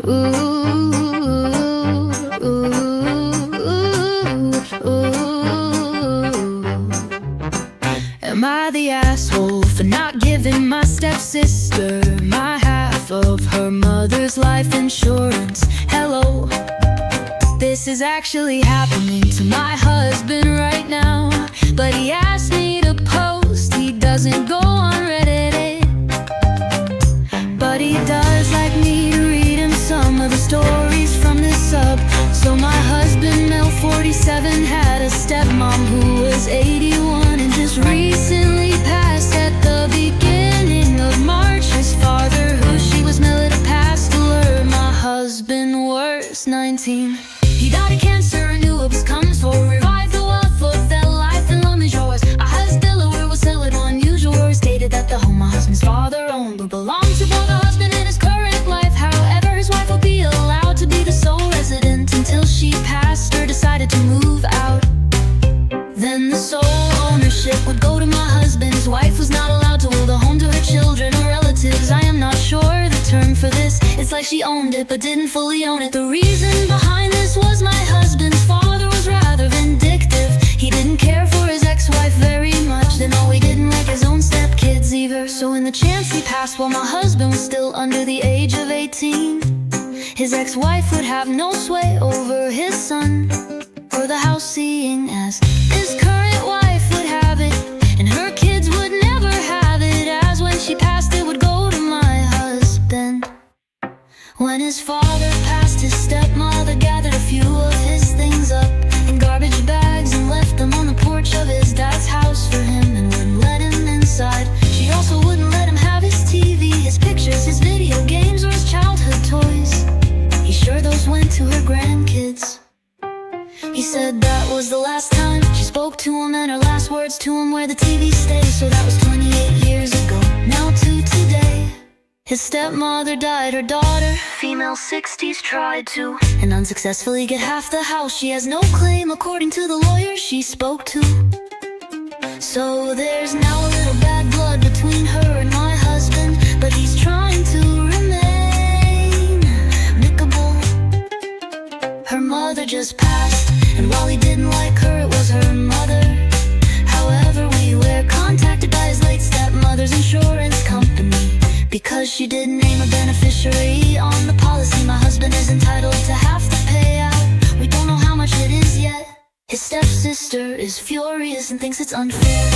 Am I the asshole for not giving my stepsister my half of her mother's life insurance? Hello, this is actually happening to my husband right now, but he asked me to post. He doesn't go on Reddit, but he does like me to read him some of the stories from this sub. So my husband, Mel 47, had a stepmom who was 81 and just recently passed at the beginning of March. His father, who she was Mel, passed to her. My husband was 19. He died of cancer and knew it was coming, so revive the wealth of that life and love is yours. I has Delaware was a little unusual. Stated that the home my husband's father owned would belong to both the husband and his current life. However, his wife will be allowed to be the sole resident until she passed or decided to move out. Then the sole ownership would go to my husband. His wife was not allowed to will the home to her children or relatives. I am not sure the term for this. It's like she owned it but didn't fully own it. The reason behind this was my husband's father was rather vindictive. He didn't care for his ex-wife very much, then he didn't like his own stepkids either. So in the chance he passed while my husband was still under the age of 18, his ex-wife would have no sway over his son or the house, seeing as his current wife would have it and her kids would never have it, as when she passed it would go to my husband. When his father passed, his stepmother gathered a few of his things up in garbage bags and left them on the porch of his dad's house for him, and wouldn't let him inside. She also wouldn't let him have his TV, his pictures, his video games, or his childhood toys. He's sure those went to her grandkids. He said that was the last time she spoke to him, and her last words to him were the TV stays. So that was 28 years ago. Now to today, his stepmother died. Her daughter, female 60s, tried to and unsuccessfully get half the house. She has no claim according to the lawyer she spoke to. So there's now a little bad blood between her and my husband, but he's trying to remain amicable. Her mother just passed, and while he didn't like her, it was her mother. However, we were contacted by his late stepmother's insurance company because she didn't name a beneficiary on the policy. My husband is entitled to half the payout. We don't know how much it is yet. His stepsister is furious and thinks it's unfair.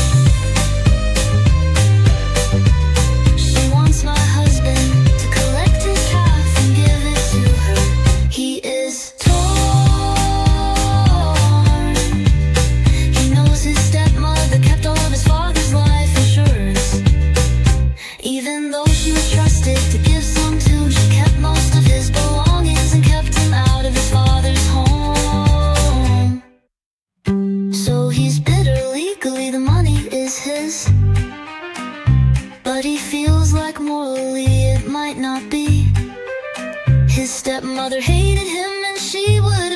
She wants my husband to collect his half and give it to her. He is torn. He knows his stepmother kept all of his father's life insurance. Even though she was trusted to give some to, she kept most of his belongings and kept him out of his father's home. So he's bitter legally, the money is his, but he feels like morally it might not be. His stepmother hated him and she would